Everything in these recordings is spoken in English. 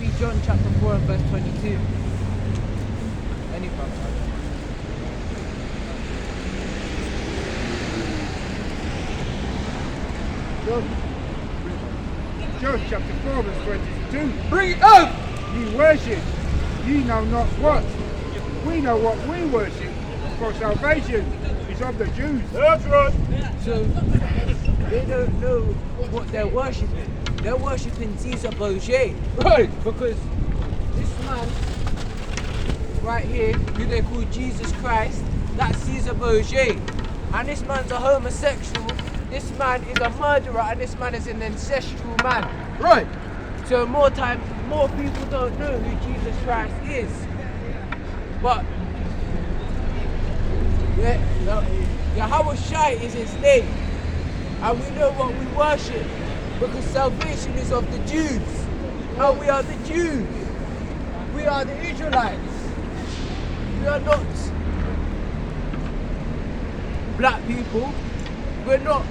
be John chapter 4 and verse 22. Any problem? John chapter 4 verse 22. Bring it up! Ye worship, ye know not what. We know what we worship, for salvation is of the Jews. That's right. So they don't know what they're worshipping. They're worshipping Caesar Borgia. Right. Because this man right here, who they call Jesus Christ, that's Caesar Borgia. And this man's a homosexual, this man is a murderer, and this man is an ancestral man. Right. So more people don't know who Jesus Christ is. But Yahweh Shai is his name. And we know what we worship. Because salvation is of the Jews. And we are the Jews. We are the Israelites. We are not black people. We're not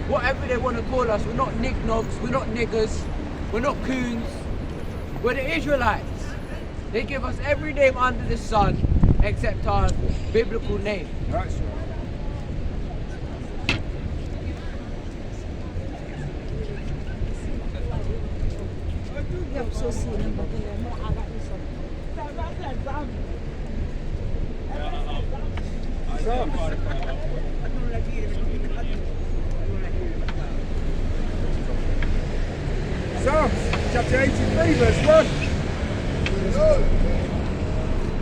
whatever they want to call us. We're not knick-knocks. We're not niggers. We're not coons. We're the Israelites. They give us every name under the sun except our biblical name. That's right. Psalms chapter 83 verse 1.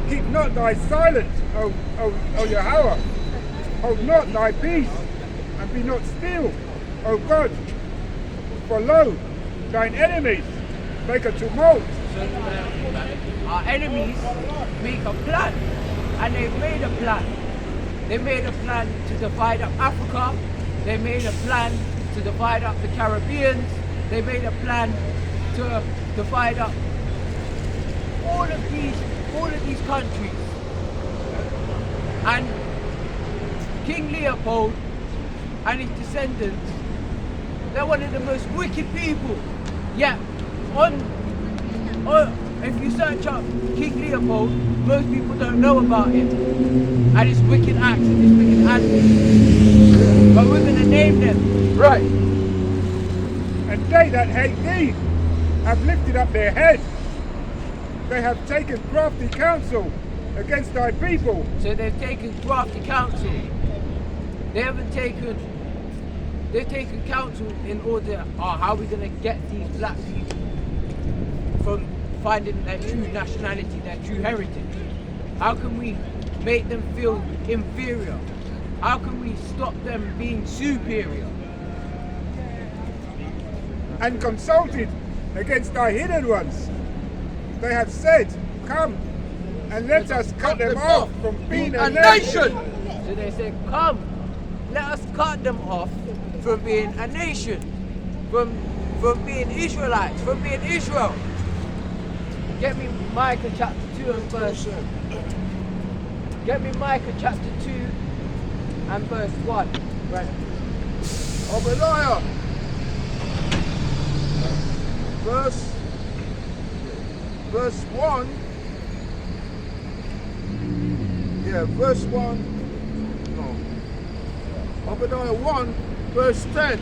Keep not thy silence, O Yahweh. Hold not thy peace, and be not still, O God. For lo, thine enemies make a tumult. So our enemies make a plan, and they've made a plan. They made a plan to divide up Africa. They made a plan to divide up the Caribbeans. They made a plan to divide up all of these countries. And King Leopold and his descendants, they're one of the most wicked people. Yet, if you search up King Leopold, most people don't know about him and his wicked acts and his wicked antics. But we're going to name them. Right. And they that hate thee have lifted up their head. They have taken crafty counsel against thy people. So they've taken crafty counsel. They've taken counsel in order, how are we going to get these black people from finding their true nationality, their true heritage? How can we make them feel inferior? How can we stop them being superior? And consulted against thy hidden ones. They have said, come and let us cut them off from being a nation. So they say, come, let us cut them off from being a nation, from being Israelites, from being Israel. Get me Micah chapter 2 and verse. Get me Micah chapter 2 and verse 1. Right. Obadiah. Verse 1. Yeah, verse 1. No. Obadiah 1, verse 10.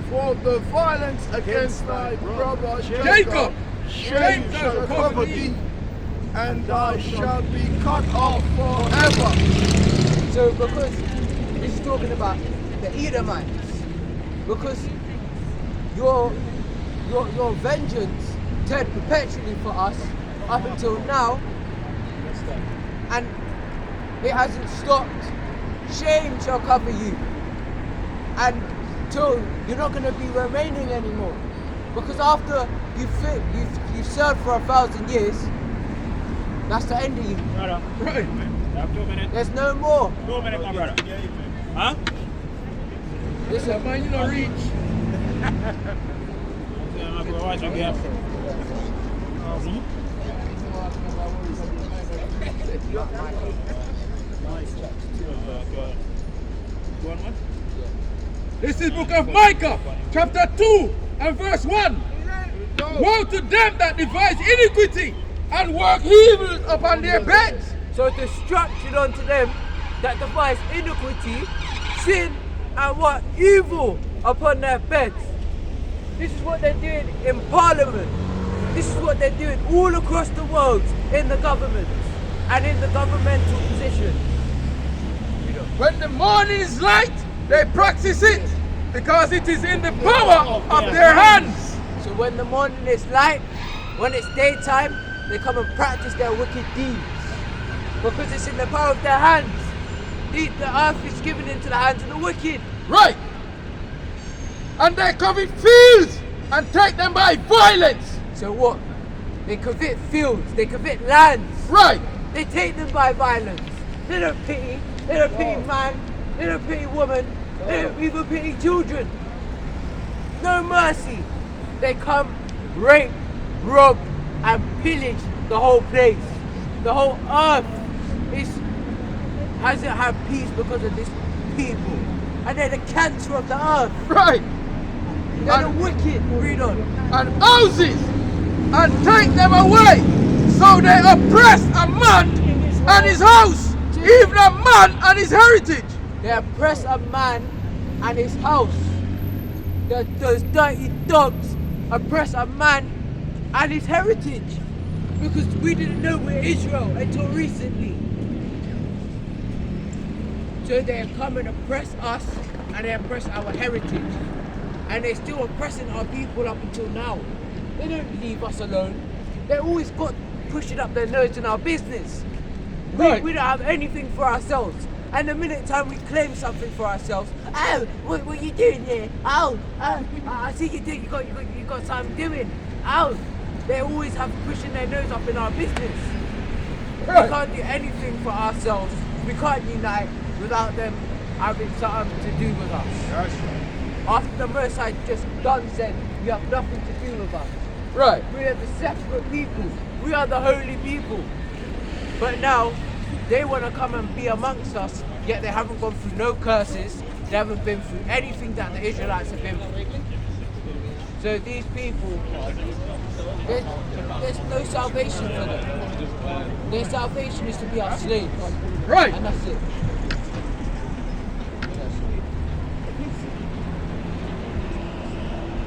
For the violence against thy brother Jacob, shame shall cover thee, and thou shalt be cut off forever. So because this is talking about the Edomites, because your vengeance turned perpetually for us up until now, and it hasn't stopped. Shame shall cover you, and till you're not going to be remaining anymore, because after you've served for 1,000 years, that's the end of you. Brother, Right. have 2 minutes. There's no more. 2 minutes, my brother. Huh? Listen, Man, you don't reach. I'm going to watch again. This is book of Micah, chapter 2 and verse 1. Woe to them that devise iniquity and work evil upon their beds. So destruction unto them that devise iniquity, sin, and what evil upon their beds. This is what they're doing in Parliament. This is what they're doing all across the world in the government and in the governmental positions. When the morning is light, they practice it because it is in the power of their hands. So when the morning is light, when it's daytime, they come and practice their wicked deeds. Because it's in the power of their hands. The earth is given into the hands of the wicked. Right. And they covet fields and take them by violence. So what? They covet fields, they covet lands. Right. They take them by violence. They don't pity. They don't pity man. They don't pity woman. They don't even pity children. No mercy. They come, rape, rob, and pillage the whole place. The whole earth hasn't had peace because of this people. And they're the cancer of the earth. Right. They're the wicked. Read on. And houses and take them away. So they oppress a man and his house, even a man and his heritage. They oppress a man and his house. Those dirty dogs oppress a man and his heritage. Because we didn't know we're Israel until recently. So they come and oppress us and they oppress our heritage. And they're still oppressing our people up until now. They don't leave us alone. They always got pushing up their nose in our business. Right. We don't have anything for ourselves. And the minute time we claim something for ourselves, oh, what you doing here? Oh, I see you do. You got something doing. Oh, they always have pushing their nose up in our business. Right. We can't do anything for ourselves. We can't unite without them having something to do with us. That's right. After the Most High just done said, you have nothing to do with us. Right. We are the separate people. We are the holy people. But now, they want to come and be amongst us, yet they haven't gone through no curses. They haven't been through anything that the Israelites have been through. So these people, there's no salvation for them. Their salvation is to be our slaves. Right. And that's it.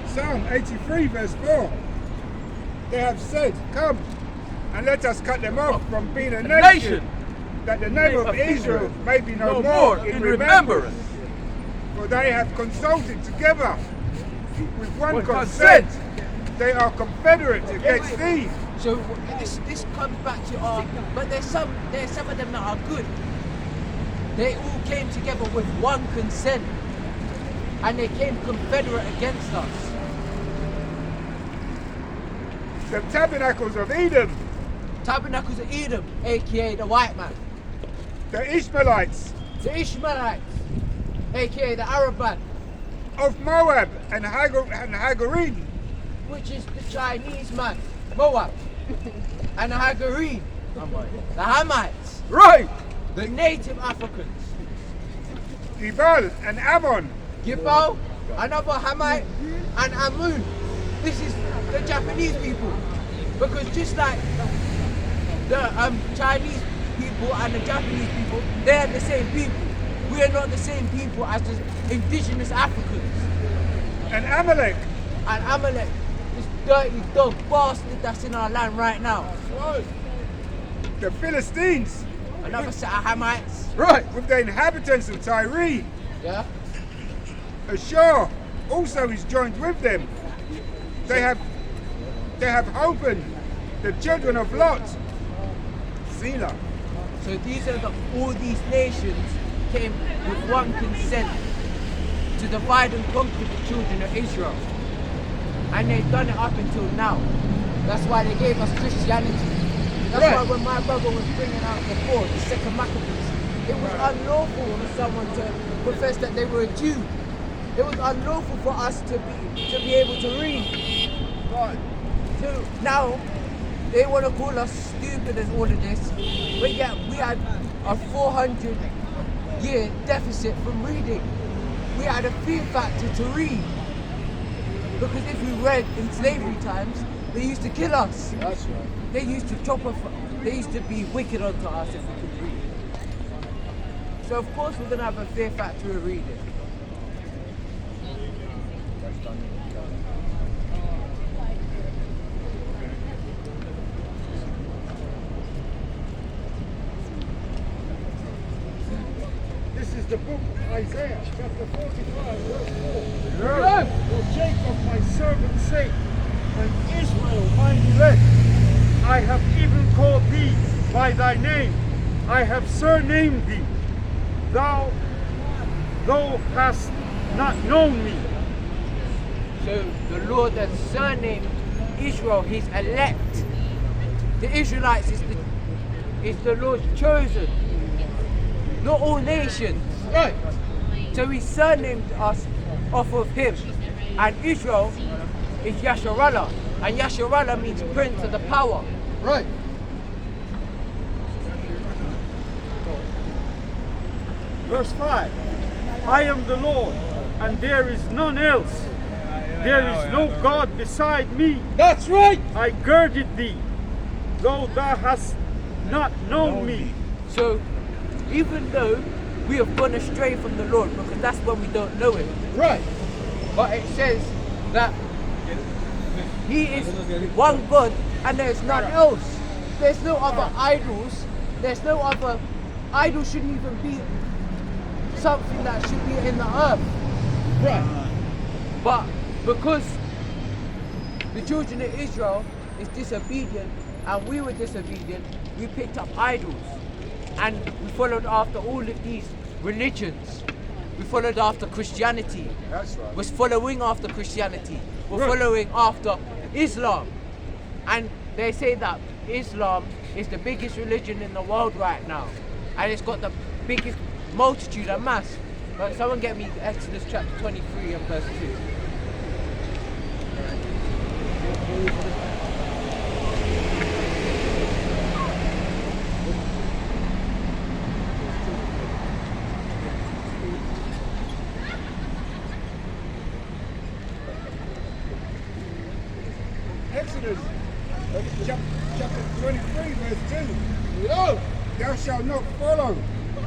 Psalm 83 verse 4. They have said, come and let us cut them off from being a nation, that the name of Israel may be no more in remembrance. For they have consulted together with one consent. They are confederate against thee. So this comes back to but there's some of them that are good. They all came together with one consent, and they came confederate against us. The tabernacles of Edom, Tabernacles of Edom, aka the white man. the Ishmaelites The Ishmaelites, aka the Arab man, of Moab and Hagarine, which is the Chinese man, Moab, and the Hagarine, the Hamites, right, the native Africans. Gebal and Ammon, Gibbo, another Hamite, and Amun. This is the Japanese people. Because just like the Chinese people and the Japanese people, they are the same people. We are not the same people as the indigenous Africans. and Amalek, And Amalek, this dirty dog bastard that's in our land right now. the Philistines, Another set of Hamites. right, with the inhabitants of Tyre. Yeah? Ashur also is joined with them. They have opened the children of Lot. Selah. So all these nations came with one consent to divide and conquer the children of Israel. And they've done it up until now. That's why they gave us Christianity. That's Right. why when my brother was bringing out before, the second Maccabees, it was unlawful for someone to profess that they were a Jew. It was unlawful for us to be able to read. Right. So now they want to call us stupid and all of this, but yet we had a 400-year deficit from reading. We had a fear factor to read. Because if we read in slavery times, they used to kill us. That's right. They used to chop off, they used to be wicked unto us if we could read. So of course we're going to have a fear factor of reading. This is the book of Isaiah, chapter 45, verse 4. For Jacob my servant's sake, and Israel mine elect, I have even called thee by thy name. I have surnamed thee. Thou hast not known me. So the Lord has surnamed Israel his elect. The Israelites is the Lord's chosen. Not all nations. Right. So he surnamed us off of him. And Israel is Yasharallah. And Yasharallah means prince of the power. Right. Verse 5. I am the Lord, and there is none else. There is no God beside me. That's right. I girded thee, though thou hast not known me. So even though we have gone astray from the Lord, because that's when we don't know him. Right. But it says that he is one God and there's none else. There's no other idols. There's no other idol shouldn't even be something that should be in the earth. Right. But because the children of Israel is disobedient and we were disobedient, we picked up idols and we followed after all of these religions. We followed after Christianity. That's right. We're following after Christianity. We're following after Islam. And they say that Islam is the biggest religion in the world right now. And it's got the biggest multitude and mass. But someone get me Exodus chapter 23 and verse 2. Exodus chapter 23, verse 2. No. Thou shalt not follow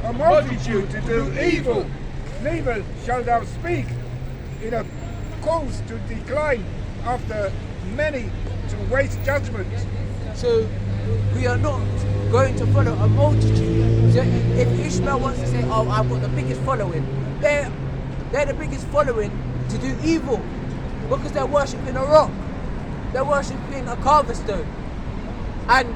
a multitude to do evil, neither shalt thou speak in a cause to decline after many to waste judgment. So we are not going to follow a multitude. So if Ishmael wants to say, oh, I've got the biggest following, they're the biggest following to do evil because they're worshipping a rock. They're worshipping a carver stone. And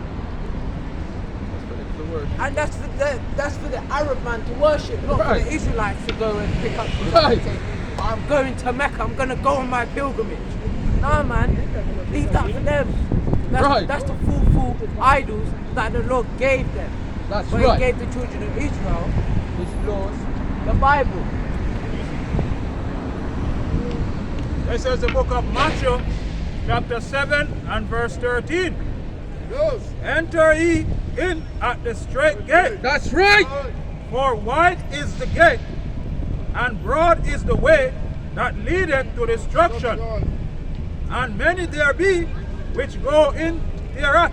that's for the Arab man to worship, not for the Israelites to go and pick up the and say, I'm going to Mecca, I'm going to go on my pilgrimage. Nah, man, leave that for them. That's the full idols that the Lord gave them. That's but right. He gave the children of Israel His laws, the Bible. This is the book of Matthew, chapter 7 and verse 13. Yes. Enter ye in at the straight gate, That's right. for wide is the gate, and broad is the way that leadeth to destruction, and many there be which go in thereat.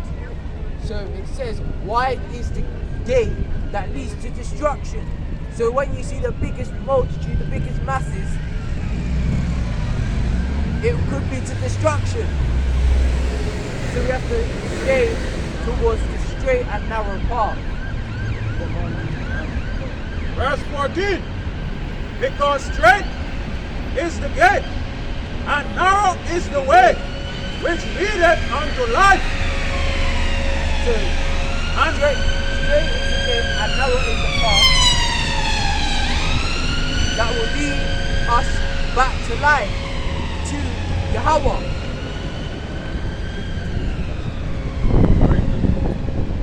So it says, wide is the gate that leads to destruction. So when you see the biggest multitude, the biggest masses, it could be to destruction. So we have to stay towards the straight and narrow path. Verse 14. Because straight is the gate, and narrow is the way which leadeth unto life. So and straight is the gate and narrow is the path that will lead us back to life, to Yahweh.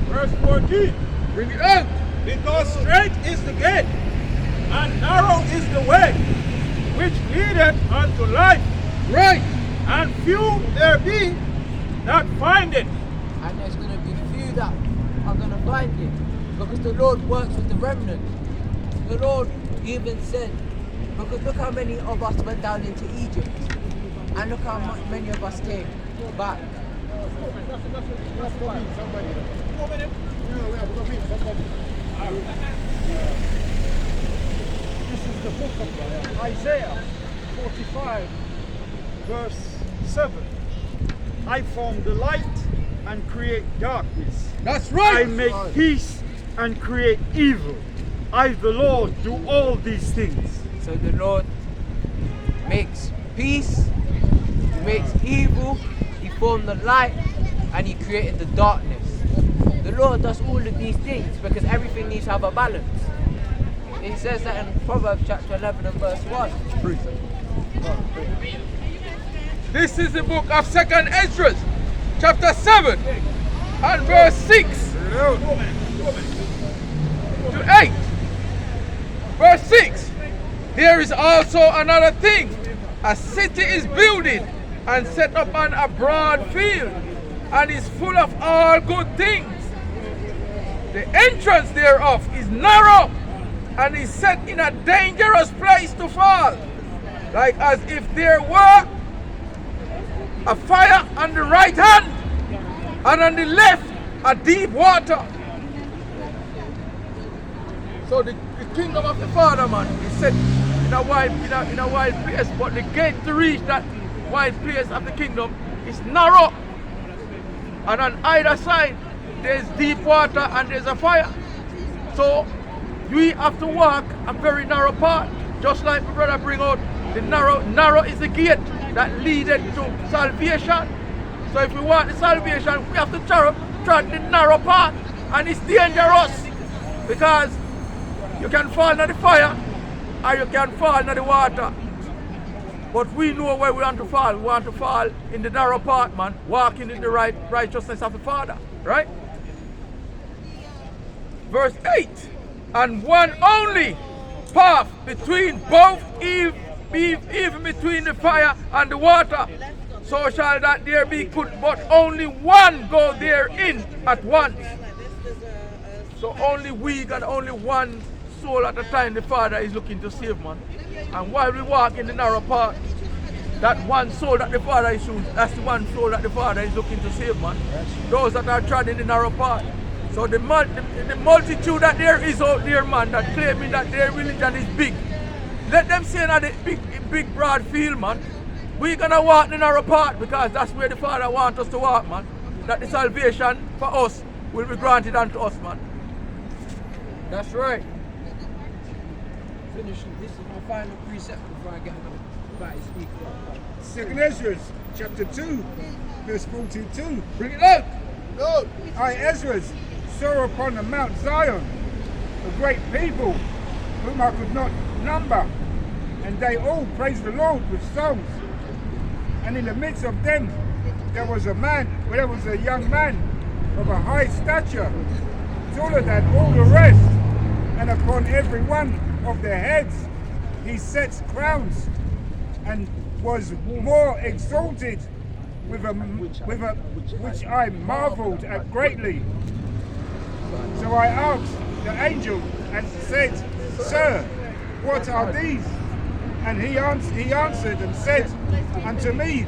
Verse 14. Bring it out. Because straight is the gate, and narrow is the way which leadeth unto life, Right. and few there be that find it. And there's going to be few that are going to find it, because the Lord works with the remnant. The Lord even said, because look how many of us went down into Egypt. And look how many of us came back. This is the book of Isaiah 45, verse 7. I form the light and create darkness. That's I right. make peace and create evil. I, the Lord, do all these things. So the Lord makes peace, He makes evil, He formed the light, and He created the darkness. The Lord does all of these things because everything needs to have a balance. He says that in Proverbs chapter 11 and verse 1. This is the book of 2nd Ezra, chapter 7 and verse 6 to 8. Verse 6. There is also another thing. A city is builded and set upon a broad field and is full of all good things. The entrance thereof is narrow and is set in a dangerous place to fall, like as if there were a fire on the right hand and on the left a deep water. So the kingdom of the Father, man, is set in a wide place, but the gate to reach that wide place of the kingdom is narrow, and on either side there's deep water and there's a fire. So we have to walk a very narrow path, just like my brother bring out the narrow is the gate that leadeth to salvation. So if we want the salvation, we have to tread the narrow path, and it's dangerous because you can fall into the fire or you can fall into the water. But we know where we want to fall. We want to fall in the narrow path, man, walking in the righteousness of the Father, right? Verse 8, and one only path between both, even between the fire and the water, so shall that there be but only one go therein at once. So only we got only one soul at a time the Father is looking to save, man. And while we walk in the narrow path, that one soul that the Father is shooting, that's the one soul that the Father is looking to save, man. Those that are treading the narrow path. So the multitude that there is out there, man, that claiming that their religion is big, let them say that the big broad field, man. We're gonna walk the narrow path because that's where the Father wants us to walk, man. That the salvation for us will be granted unto us, man. That's right. Finish. This is my final precept before I get back to speak. 2nd Ezra, chapter 2, verse 42. Bring it out. No. I, Ezra, saw upon the Mount Zion a great people whom I could not number, and they all praised the Lord with songs. And in the midst of them there was a young man of a high stature, taller than all the rest, and upon every one of their heads he sets crowns, and was more exalted which I marveled at greatly. So I asked the angel and said, Sir, what are these? And he answered and said unto me,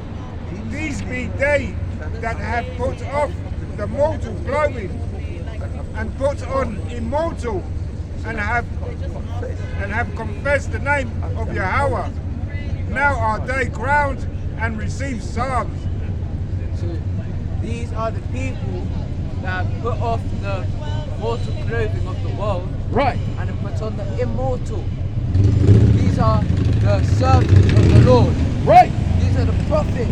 These be they that have put off the mortal clothing and put on immortal, and have confessed the name of Yahweh. Now are they crowned and receive psalms. So these are the people that have put off the mortal clothing of the world, Right. and have put on the immortal. These are the servants of the Lord. Right. These are the prophets,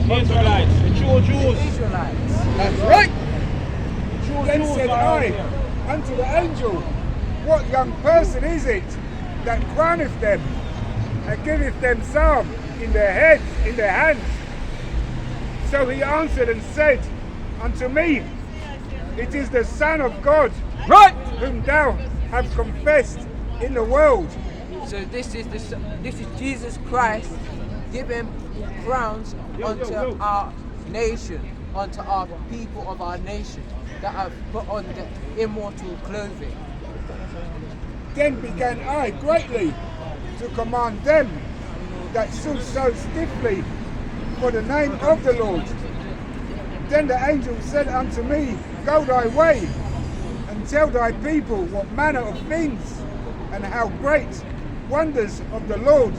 The Israelites, the true the Jews. Israelites. That's right. Then said I unto the angel, What young person is it that crowneth them and giveth them psalm in their hands? So he answered and said unto me, It is the Son of God, Right. whom thou hast confessed in the world. So this is Jesus Christ giving crowns unto our nation, unto our people of our nation that have put on the immortal clothing. Then began I greatly to command them that stood so stiffly for the name of the Lord. Then the angel said unto me, Go thy way, and tell thy people what manner of things, and how great wonders of the Lord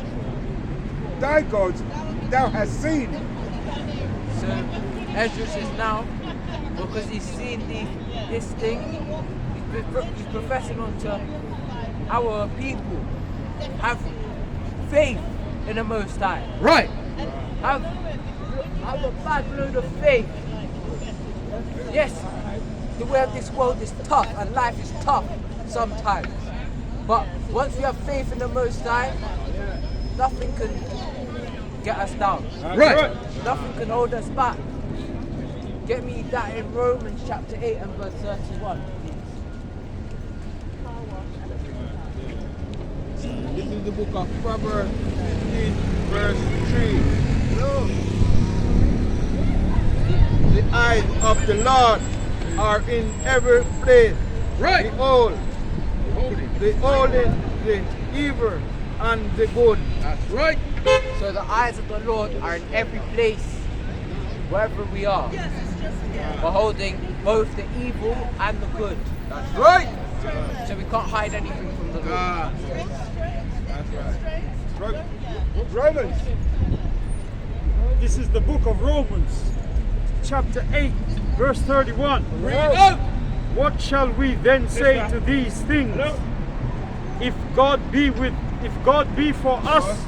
thy God thou hast seen. So Ezra says now, because he's seen this thing, he's professing unto our people, have faith in the Most High. Right. Have a bad load of faith. Yes, the way of this world is tough and life is tough sometimes. But once we have faith in the Most High, nothing can get us down. Right. Nothing can hold us back. Get me that in Romans chapter 8 and verse 31. This is the book of Proverbs 15, verse 3. The eyes of the Lord are in every place. Right. Beholding the evil and the good. That's right. So the eyes of the Lord are in every place, wherever we are, beholding both the evil and the good. That's right. So we can't hide anything from the Lord. That's right. Romans. This is the book of Romans, chapter 8, verse 31. Read it out. What shall we then say to these things? If God be for us,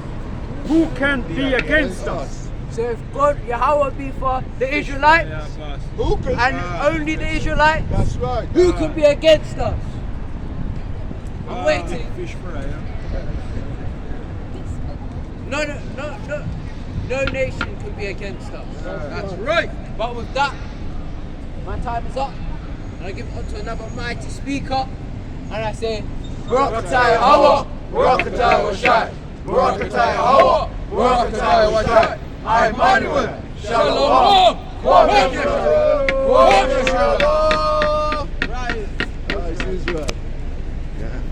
who can be against us? So if God, Yahweh be for the Israelites, Who can? and only the Israelites, That's right. who can be against us? I'm waiting. Fish fry, No nation can be against us. That's right. But with that, my time is up. And I give it up to another mighty speaker. And I say, Barakatah Yahweh, Barakatah Washai, Barakatah Yahweh, Barakatah Washai, Emmanuel, Shalom, Shalom.